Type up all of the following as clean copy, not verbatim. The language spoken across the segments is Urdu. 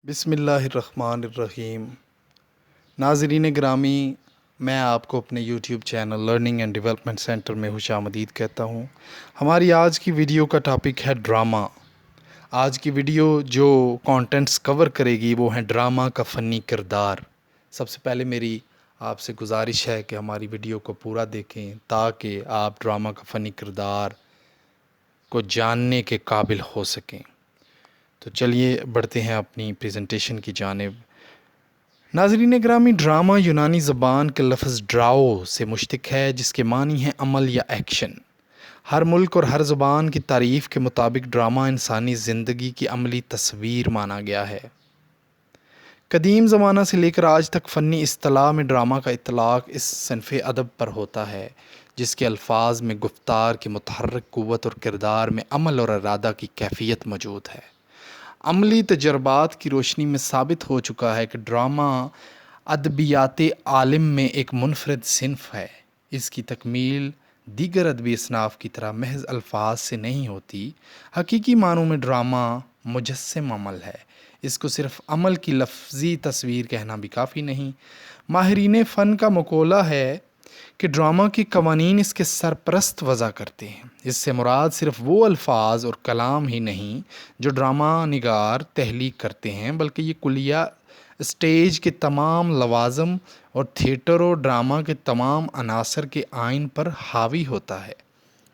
بسم اللہ الرحمن الرحیم۔ ناظرین گرامی، میں آپ کو اپنے YouTube channel learning and development centre میں خوش آمدید کہتا ہوں۔ ہماری آج کی ویڈیو کا ٹاپک ہے ڈرامہ۔ آج کی ویڈیو جو کانٹینٹس کور کرے گی وہ ہیں ڈرامہ کا فنی کردار۔ سب سے پہلے میری آپ سے گزارش ہے کہ ہماری ویڈیو کو پورا دیکھیں تاکہ آپ ڈرامہ کا فنی کردار کو جاننے کے قابل ہو سکیں۔ تو چلیے بڑھتے ہیں اپنی پریزنٹیشن کی جانب۔ ناظرین گرامی، ڈرامہ یونانی زبان کے لفظ ڈراؤ سے مشتق ہے، جس کے معنی ہے عمل یا ایکشن۔ ہر ملک اور ہر زبان کی تعریف کے مطابق ڈرامہ انسانی زندگی کی عملی تصویر مانا گیا ہے۔ قدیم زمانہ سے لے کر آج تک فنی اصطلاح میں ڈرامہ کا اطلاق اس صنف ادب پر ہوتا ہے جس کے الفاظ میں گفتار کی متحرک قوت اور کردار میں عمل اور ارادہ کی کیفیت موجود ہے۔ عملی تجربات کی روشنی میں ثابت ہو چکا ہے کہ ڈرامہ ادبیات عالم میں ایک منفرد صنف ہے۔ اس کی تکمیل دیگر ادبی اصناف کی طرح محض الفاظ سے نہیں ہوتی۔ حقیقی معنوں میں ڈرامہ مجسم عمل ہے۔ اس کو صرف عمل کی لفظی تصویر کہنا بھی کافی نہیں۔ ماہرین فن کا مقولہ ہے کہ ڈرامہ کے قوانین اس کے سرپرست وضع کرتے ہیں۔ اس سے مراد صرف وہ الفاظ اور کلام ہی نہیں جو ڈرامہ نگار تخلیق کرتے ہیں، بلکہ یہ کلیہ اسٹیج کے تمام لوازم اور تھیٹر و ڈرامہ کے تمام عناصر کے آئین پر حاوی ہوتا ہے۔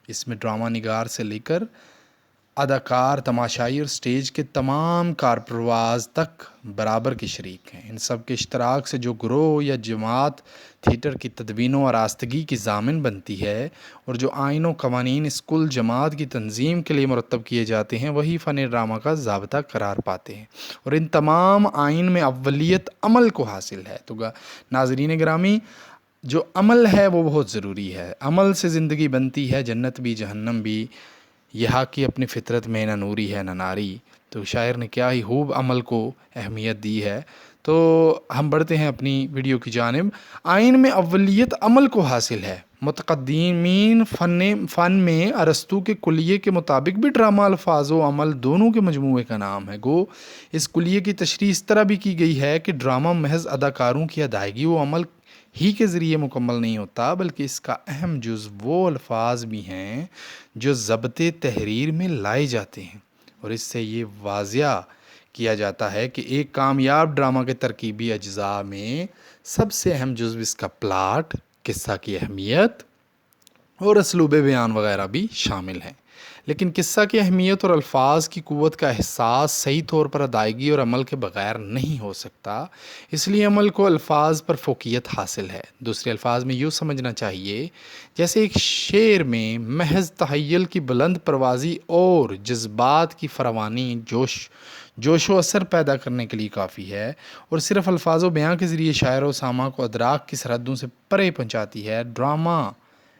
اس میں ڈرامہ نگار سے لے کر اداکار، تماشائی اور سٹیج کے تمام کارپرواز تک برابر کے شریک ہیں۔ ان سب کے اشتراک سے جو گروہ یا جماعت تھیٹر کی تدوین و آراستگی کی ضامن بنتی ہے اور جو آئین و قوانین اس کل جماعت کی تنظیم کے لیے مرتب کیے جاتے ہیں، وہی فن ڈرامہ کا ضابطہ قرار پاتے ہیں، اور ان تمام آئین میں اولیت عمل کو حاصل ہے۔ تو ناظرین گرامی، جو عمل ہے وہ بہت ضروری ہے۔ عمل سے زندگی بنتی ہے، جنت بھی جہنم بھی۔ یہاں کی اپنی فطرت میں نہ نوری ہے نہ ناری۔ تو شاعر نے کیا ہی خوب عمل کو اہمیت دی ہے۔ تو ہم بڑھتے ہیں اپنی ویڈیو کی جانب۔ آئین میں اولیت عمل کو حاصل ہے۔ متقدمین فن میں ارسطو کے کلیے کے مطابق بھی ڈرامہ الفاظ و عمل دونوں کے مجموعے کا نام ہے۔ گو اس کلیے کی تشریح اس طرح بھی کی گئی ہے کہ ڈرامہ محض اداکاروں کی ادائیگی و عمل ہی کے ذریعے مکمل نہیں ہوتا، بلکہ اس کا اہم جز وہ الفاظ بھی ہیں جو ضبط تحریر میں لائے جاتے ہیں، اور اس سے یہ واضح کیا جاتا ہے کہ ایک کامیاب ڈرامہ کے ترکیبی اجزاء میں سب سے اہم جزو اس کا پلاٹ، قصہ کی اہمیت اور اسلوب بیان وغیرہ بھی شامل ہیں۔ لیکن قصہ کی اہمیت اور الفاظ کی قوت کا احساس صحیح طور پر ادائیگی اور عمل کے بغیر نہیں ہو سکتا۔ اس لیے عمل کو الفاظ پر فوقیت حاصل ہے۔ دوسرے الفاظ میں یوں سمجھنا چاہیے جیسے ایک شعر میں محض تخیل کی بلند پروازی اور جذبات کی فراوانی جوش و اثر پیدا کرنے کے لیے کافی ہے، اور صرف الفاظ و بیان کے ذریعے شاعر و سامع کو ادراک کی سرحدوں سے پرے پہنچاتی ہے۔ ڈرامہ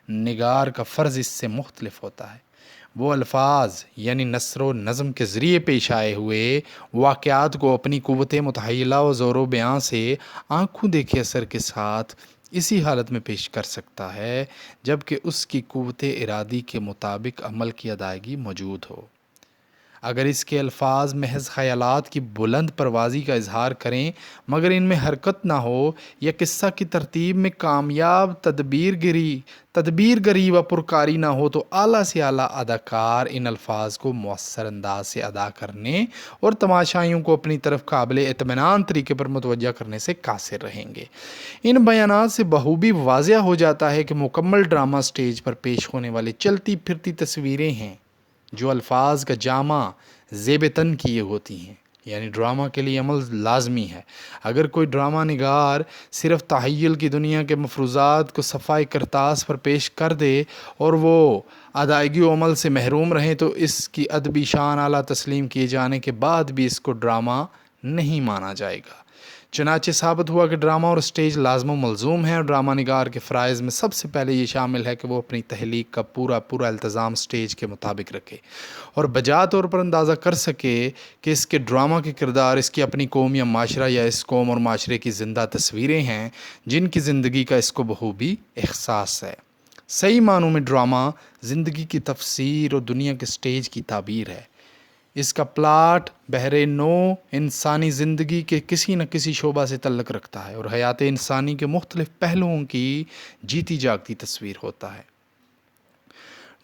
نگار کا فرض اس سے مختلف ہوتا ہے۔ وہ الفاظ یعنی نثر و نظم کے ذریعے پیش آئے ہوئے واقعات کو اپنی قوت متحیلہ و زور و بیان سے آنکھوں دیکھے اثر کے ساتھ اسی حالت میں پیش کر سکتا ہے جبکہ اس کی قوت ارادی کے مطابق عمل کی ادائیگی موجود ہو۔ اگر اس کے الفاظ محض خیالات کی بلند پروازی کا اظہار کریں مگر ان میں حرکت نہ ہو، یا قصہ کی ترتیب میں کامیاب تدبیر گری و پرکاری نہ ہو، تو اعلیٰ سے اعلیٰ اداکار ان الفاظ کو مؤثر انداز سے ادا کرنے اور تماشائیوں کو اپنی طرف قابل اطمینان طریقے پر متوجہ کرنے سے قاصر رہیں گے۔ ان بیانات سے بخوبی واضح ہو جاتا ہے کہ مکمل ڈرامہ سٹیج پر پیش ہونے والے چلتی پھرتی تصویریں ہیں جو الفاظ کا جامع زیب تن کیے ہوتی ہیں، یعنی ڈرامہ کے لیے عمل لازمی ہے۔ اگر کوئی ڈرامہ نگار صرف تخیل کی دنیا کے مفروضات کو صفحہ کرتاس پر پیش کر دے اور وہ ادائیگی و عمل سے محروم رہیں تو اس کی ادبی شان اعلیٰ تسلیم کیے جانے کے بعد بھی اس کو ڈرامہ نہیں مانا جائے گا۔ چنانچہ ثابت ہوا کہ ڈرامہ اور سٹیج لازم و ملزوم ہیں، اور ڈرامہ نگار کے فرائض میں سب سے پہلے یہ شامل ہے کہ وہ اپنی تخلیق کا پورا التزام سٹیج کے مطابق رکھے اور بجا طور پر اندازہ کر سکے کہ اس کے ڈرامہ کے کردار اس کی اپنی قوم یا معاشرہ یا اس قوم اور معاشرے کی زندہ تصویریں ہیں جن کی زندگی کا اس کو بخوبی احساس ہے۔ صحیح معنوں میں ڈرامہ زندگی کی تفسیر اور دنیا کے سٹیج کی تعبیر ہے۔ اس کا پلاٹ بحر نو انسانی زندگی کے کسی نہ کسی شعبہ سے تعلق رکھتا ہے اور حیات انسانی کے مختلف پہلوؤں کی جیتی جاگتی تصویر ہوتا ہے۔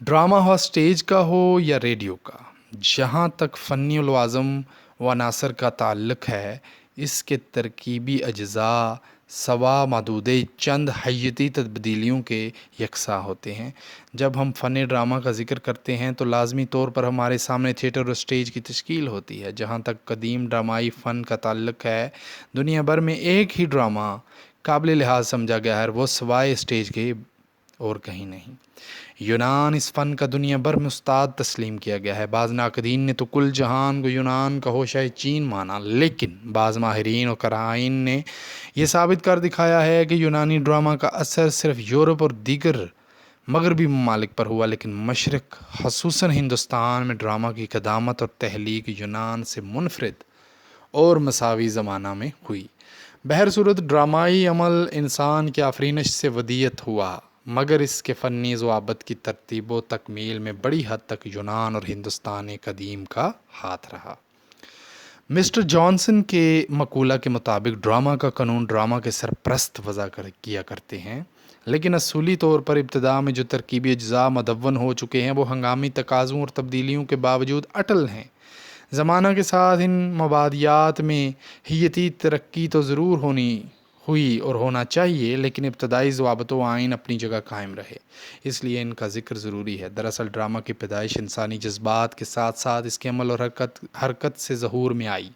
ڈرامہ ہوا سٹیج کا ہو یا ریڈیو کا، جہاں تک فنی الوازم و عناصر کا تعلق ہے، اس کے ترکیبی اجزاء سوا محدود چند حیتی تبدیلیوں کے یکساں ہوتے ہیں۔ جب ہم فن ڈرامہ کا ذکر کرتے ہیں تو لازمی طور پر ہمارے سامنے تھیٹر اور سٹیج کی تشکیل ہوتی ہے۔ جہاں تک قدیم ڈرامائی فن کا تعلق ہے، دنیا بھر میں ایک ہی ڈرامہ قابل لحاظ سمجھا گیا ہے، وہ سوائے سٹیج کے اور کہیں نہیں۔ یونان اس فن کا دنیا بھر میں استاد تسلیم کیا گیا ہے۔ بعض ناقدین نے تو کل جہان کو یونان کا ہوشہ چین مانا، لیکن بعض ماہرین اور قرائن نے یہ ثابت کر دکھایا ہے کہ یونانی ڈرامہ کا اثر صرف یورپ اور دیگر مغربی ممالک پر ہوا، لیکن مشرق خصوصاً ہندوستان میں ڈرامہ کی قدامت اور تحلیق یونان سے منفرد اور مساوی زمانہ میں ہوئی۔ بہر صورت ڈرامائی عمل انسان کی آفرینش سے ودیت ہوا، مگر اس کے فنی ضوابط کی ترتیب و تکمیل میں بڑی حد تک یونان اور ہندوستان قدیم کا ہاتھ رہا۔ مسٹر جانسن کے مقولہ کے مطابق ڈرامہ کا قانون ڈرامہ کے سرپرست وضع کیا کرتے ہیں، لیکن اصولی طور پر ابتدا میں جو ترکیبی اجزاء مدون ہو چکے ہیں وہ ہنگامی تقاضوں اور تبدیلیوں کے باوجود اٹل ہیں۔ زمانہ کے ساتھ ان مبادیات میں حیتی ترقی تو ضرور ہوئی اور ہونا چاہیے، لیکن ابتدائی ضوابط و آئین اپنی جگہ قائم رہے، اس لیے ان کا ذکر ضروری ہے۔ دراصل ڈرامہ کی پیدائش انسانی جذبات کے ساتھ ساتھ اس کے عمل اور حرکت سے ظہور میں آئی۔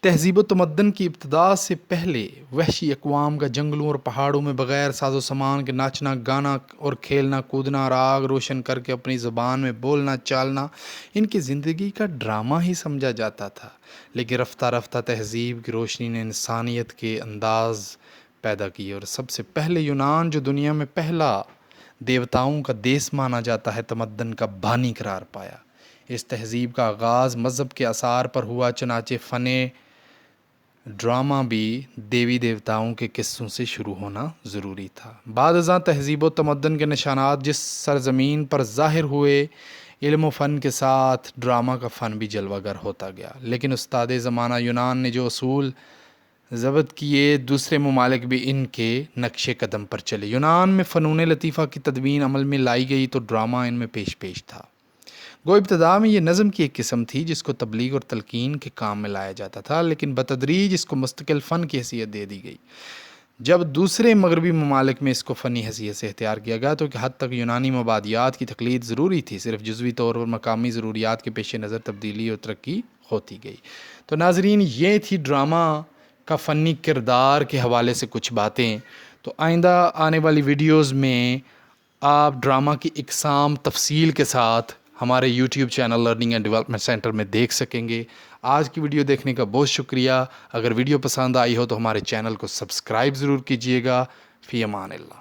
تہذیب و تمدن کی ابتدا سے پہلے وحشی اقوام کا جنگلوں اور پہاڑوں میں بغیر ساز و سامان کے ناچنا گانا اور کھیلنا کودنا، راگ روشن کر کے اپنی زبان میں بولنا چالنا ان کی زندگی کا ڈرامہ ہی سمجھا جاتا تھا۔ لیکن رفتہ رفتہ تہذیب کی روشنی نے انسانیت کے انداز پیدا کیے اور سب سے پہلے یونان، جو دنیا میں پہلا دیوتاؤں کا دیس مانا جاتا ہے، تمدن کا بانی قرار پایا۔ اس تہذیب کا آغاز مذہب کے آثار پر ہوا، چنانچہ فن ڈرامہ بھی دیوی دیوتاؤں کے قصوں سے شروع ہونا ضروری تھا۔ بعد ازاں تہذیب و تمدن کے نشانات جس سرزمین پر ظاہر ہوئے، علم و فن کے ساتھ ڈرامہ کا فن بھی جلوہ گر ہوتا گیا۔ لیکن استاد زمانہ یونان نے جو اصول ضبط کیے، دوسرے ممالک بھی ان کے نقش قدم پر چلے۔ یونان میں فنون لطیفہ کی تدوین عمل میں لائی گئی تو ڈرامہ ان میں پیش تھا۔ گو ابتدا میں یہ نظم کی ایک قسم تھی جس کو تبلیغ اور تلقین کے کام میں لایا جاتا تھا، لیکن بتدریج اس کو مستقل فن کی حیثیت دے دی گئی۔ جب دوسرے مغربی ممالک میں اس کو فنی حیثیت سے اختیار کیا گیا تو کہ حد تک یونانی مبادیات کی تقلید ضروری تھی، صرف جزوی طور پر مقامی ضروریات کے پیش نظر تبدیلی اور ترقی ہوتی گئی۔ تو ناظرین، یہ تھی ڈرامہ کا فنی کردار کے حوالے سے کچھ باتیں۔ تو آئندہ آنے والی ویڈیوز میں آپ ڈرامہ کی اقسام تفصیل کے ساتھ ہمارے YouTube channel learning and development centre میں دیکھ سکیں گے۔ آج کی ویڈیو دیکھنے کا بہت شکریہ۔ اگر ویڈیو پسند آئی ہو تو ہمارے چینل کو سبسکرائب ضرور کیجیے گا۔ فی امان اللہ۔